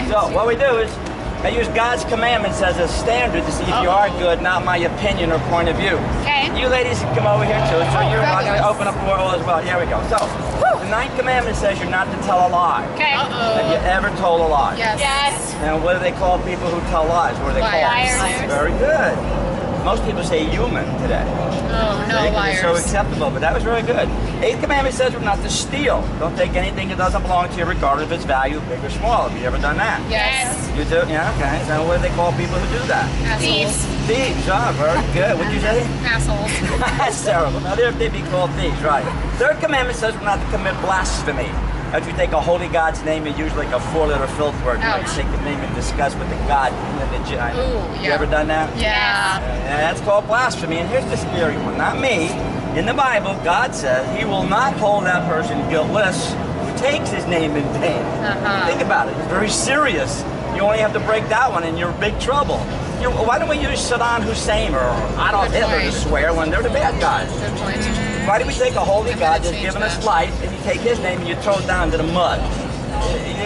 So what we do is I use God's commandments as a standard to see if you are good, not my opinion or point of view. Okay. You ladies can come over here too. So you're going to fabulous. open up the world as well. Here we go. So the 9th commandment says you're not to tell a lie. Okay. Have you ever told a lie? Yes. Yes. Now what do they call people who tell lies? What are they called? Liars. Very good. Most people say human today. Oh, no, Because liars. it's so acceptable, but that was very good. 8th commandment says we're not to steal. Don't take anything that doesn't belong to you, regardless of its value, big or small. Have you ever done that? Yes. You do? Yeah, okay. So what do they call people who do that? Assholes. Thieves. Oh, very good. What'd you say? Assholes. That's terrible. Now they'd be called thieves, right? 3rd commandment says we're not to commit blasphemy. If you take a holy God's name and use like a 4-letter filth word, you like Ouch. take the name and discuss with the God in the vagina. Ooh, You yeah. ever done that? Yeah. That's called blasphemy. And here's the scary one. Not me. In the Bible, God says he will not hold that person guiltless who takes his name in vain. Think about it. It's very serious. You only have to break that one and you're in big trouble. Why don't we use Saddam Hussein or Adolf Good Hitler to point. swear when they're the bad guys? Good point. Why do we take a holy I'm God gonna that's change given us that. life and you take his name and you throw it down to the mud?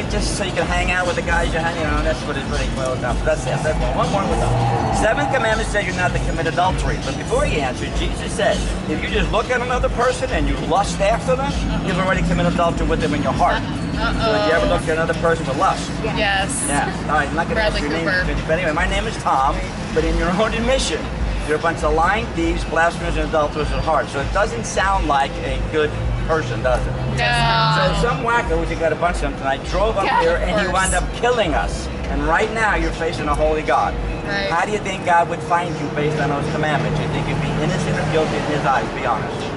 Just so you can hang out with the guys you hang, that's what it really boils down to. That's it. That's one more with them. 7th commandment says you're not to commit adultery. But before he answered, Jesus said, if you just look at another person and you lust after them, you've already committed adultery with them in your heart. So did you ever look at another person with lust? Yes. Yeah. All right, I'm not going to ask Bradley your name. Cooper. But anyway, my name is Tom, but in your own admission, you're a bunch of lying thieves, blasphemers, and adulterers at heart. So it doesn't sound like a good person, does it? So No. some wacko, which you got a bunch of them tonight, drove up Yeah, here of and he course. wound up killing us. And right now you're facing a holy God. Right. How do you think God would find you based on those commandments? You think you'd be innocent or guilty in his eyes? Be honest.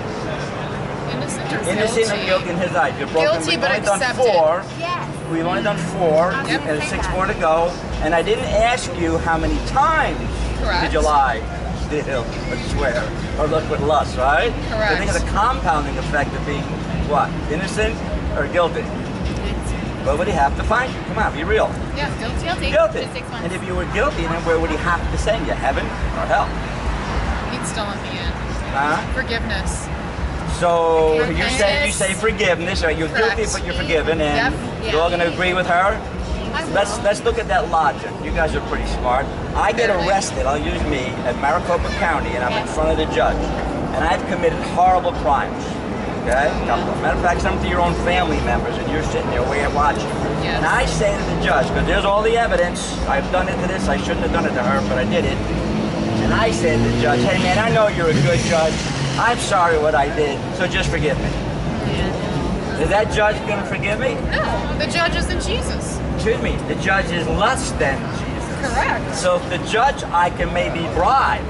Innocent or Innocent or guilty in his eyes. You're broken. Guilty, We've but only done accepted. 4. Yes. We've only done 4. Yep. And 6 more to go. And I didn't ask you how many times Correct. did you lie, steal, or swear, or look with lust, right? Correct. I think of the compounding effect of being what? Innocent or guilty? What would he have to find you? Come on, be real. Yeah, guilty. Guilty. Just 6 months. And if you were guilty, then where would he have to send you? Heaven or hell? He'd still let me in. Huh? Forgiveness. So you Forgiveness. say forgiveness, or you're guilty Correct. but you're forgiven, and Yep. you're all going to agree with her? I will. Let's look at that logic. You guys are pretty smart. I get Barely. arrested, I'll use me, at Maricopa County, and I'm in front of the judge. And I've committed horrible crimes. Okay? Matter of fact, some to your own family members, and you're sitting there way watching. Yes. And I say to the judge, because there's all the evidence, I've done it to this, I shouldn't have done it to her, but I did it. And I said to the judge, hey man, I know you're a good judge. I'm sorry what I did, so just forgive me. Is that judge going to forgive me? No, the judge isn't Jesus. Excuse me, the judge is less than Jesus. Correct. So if the judge I can maybe bribe,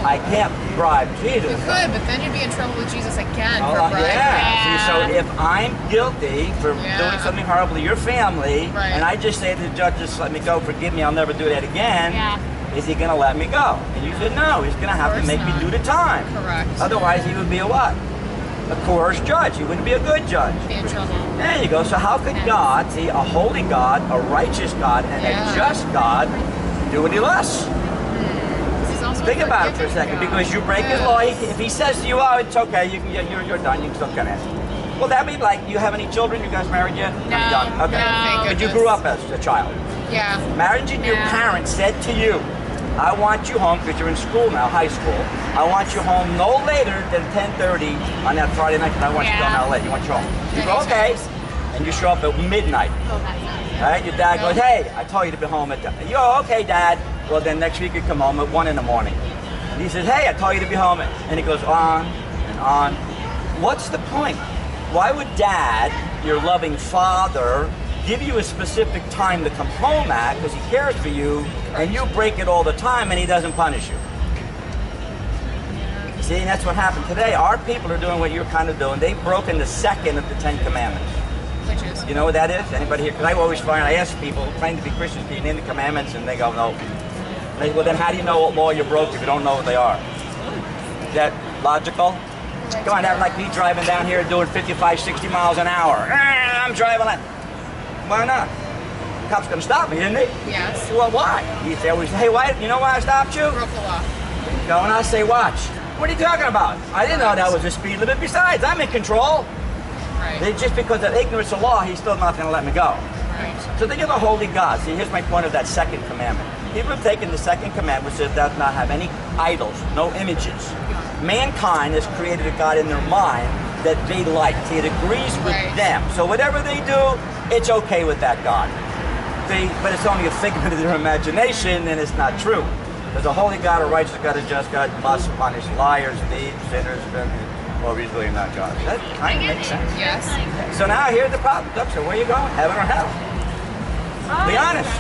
I can't bribe Jesus. You could, but then you'd be in trouble with Jesus again Oh, for bribing. yeah. See, so if I'm guilty for Yeah. doing something horrible to your family, Right. and I just say to the judge, just let me go, forgive me, I'll never do that again, Yeah. is he going to let me go? And you said, no, he's going to have to course make me not. do the time. Correct. Otherwise, he would be a what? A coerced judge. He wouldn't be a good judge. Be in trouble. There you go. So how could God, see, a holy God, a righteous God, and Yeah. a just God do what he lusts? He's also Think about it for a second, forgiving because you break his Yeah. law. If he says to you, "Oh, it's okay, you can get, you're done. You can still come in." Well, that'd be like, you have any children? You guys married yet? No. Young. Okay. No. But you grew up as a child. God. Yeah. Imagine your No. parents said to you, "I want you home," because you're in school now, high school. "I want you home no later than 10:30 on that Friday night, because I want you to go Yeah. now late. You want you home." You go, "Okay," and you show up at midnight. Oh, that's not All right, your dad goes, "Hey, I told you to be home at..." You go, "Okay, Dad." Well, then next week you come home at 1 in the morning. And he says, "Hey, I told you to be home." And he goes on and on. What's the point? Why would Dad, your loving father, give you a specific time to come home at because he cares for you, and you break it all the time and he doesn't punish you? See, and that's what happened today. Our people are doing what you're kind of doing. They've broken the second of the 10 Commandments. Which is. You know what that is? Anybody here? Because I always find, I ask people, trying to be Christians, can you name the commandments? And they go, no. And I say, well, then how do you know what law you broke if you don't know what they are? Is that logical? Come on, that's like me driving down here doing 55, 60 miles an hour. I'm driving like, why not? The cop's going to stop me, isn't he? Yes. Well, why? He always say, hey, why? You know why I stopped you? Broke the law. Go and I say, watch. What are you talking about? I didn't know that was a speed limit. Besides, I'm in control. Right. Just because of ignorance of law, he's still not going to let me go. Right. So think of a holy God. See, here's my point of that second commandment. People have taken the second commandment, which says does not have any idols, no images. Mankind has created a God in their mind that they like. It agrees with Right. them. So whatever they do, it's okay with that God. But it's only a figment of their imagination, and it's not true. There's a holy God, a righteous God, a just God must punish liars, thieves, sinners, well, he's really not God. That kind of makes sense. Yes. So now here's the problem. Look, so where you going? Heaven or hell? Be honest.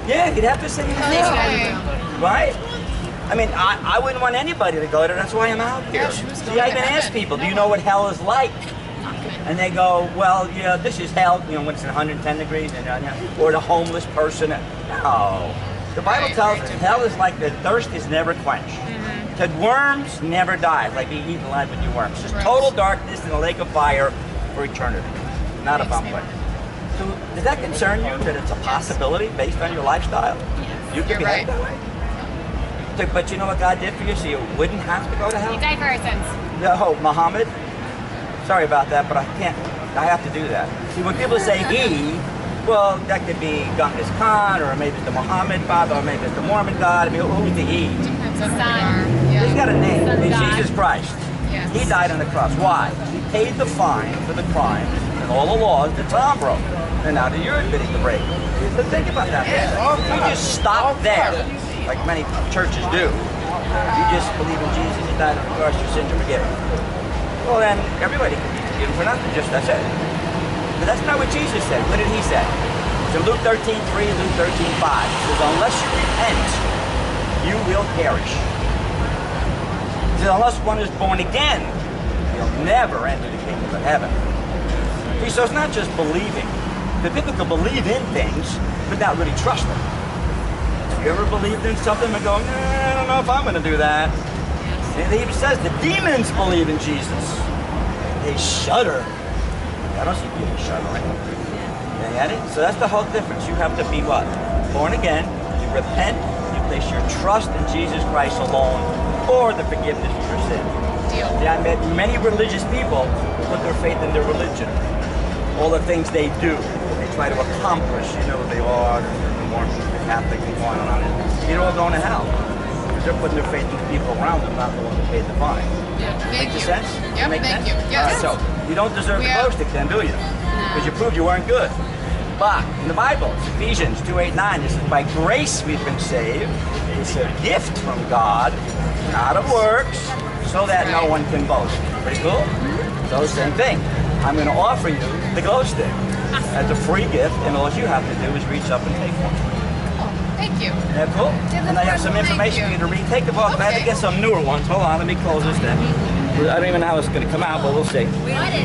Yeah, you'd have to say Okay. right? I mean, I wouldn't want anybody to go there. That's why I'm out here. Yeah, who's See, going I to even ask heaven? people, do you know what hell is like? And they go, well, yeah, this is hell, when it's 110 degrees, or the homeless person. No. The Bible Right, tells right, us hell is like the thirst is never quenched. The worms never die, like being eaten alive with your worms. Just Right. total darkness in a lake of fire for eternity. Not a Makes fun me place. So does that concern you that it's a possibility based on your lifestyle? You could You're be right. headed that way. But you know what God did for you, so you wouldn't have to go to hell? He died for our sins. Oh, Muhammad. Sorry about that, but I can't. I have to do that. See, when people say he, well, that could be Genghis Khan, or maybe it's the Muhammad Father, or maybe it's the Mormon God. I mean, who's the he? Depends on who Son. you are. He's Yeah. got a name. Son of It's God. Jesus Christ. Yes. He died on the cross. Why? He paid the fine for the crimes and all the laws that Tom broke. And now that you're admitting to break. So think about that. You just stop there, like many churches do. You just believe in Jesus, you died on the cross, your sins are forgiven. Well, then everybody can be forgiven for nothing, just that's it. But that's not what Jesus said. What did he say? So Luke 13:3, Luke 13:5. He says, unless you repent, you will perish. He says, unless one is born again, you'll never enter the kingdom of heaven. See, so it's not just believing. The people can believe in things, but not really trust them. Have you ever believed in something and go, I don't know if I'm going to do that? And it even says the demons believe in Jesus. They shudder. I don't see people shuddering. You get it? So that's the whole difference. You have to be what? Born again. You repent. You place your trust in Jesus Christ alone for the forgiveness of your sin. Deal. Yeah, I met many religious people who put their faith in their religion. All the things they do, they try to accomplish. You know, they are the Mormons, the Catholics, and on and on. They're all going to hell. Because they're putting their faith in the people around them, not the ones who paid the fine. Yeah. Make Thank you. sense? Yep, Make thank sense? you. Yes. All right, so you don't deserve We the have- glow stick then, do you? Because you proved you weren't good. But in the Bible, it's Ephesians 2:8-9, it says, by grace we've been saved. It's a gift from God, not of works, so that no one can boast. Pretty cool? So same thing. I'm going to offer you the glow stick as a free gift, and all you have to do is reach up and take one. Thank you. Isn't that cool? And I have some Thank information for you. you to read. Take the book. I had to Okay. get some newer ones. Hold on, let me close this then. I don't even know how it's going to come out, but we'll see.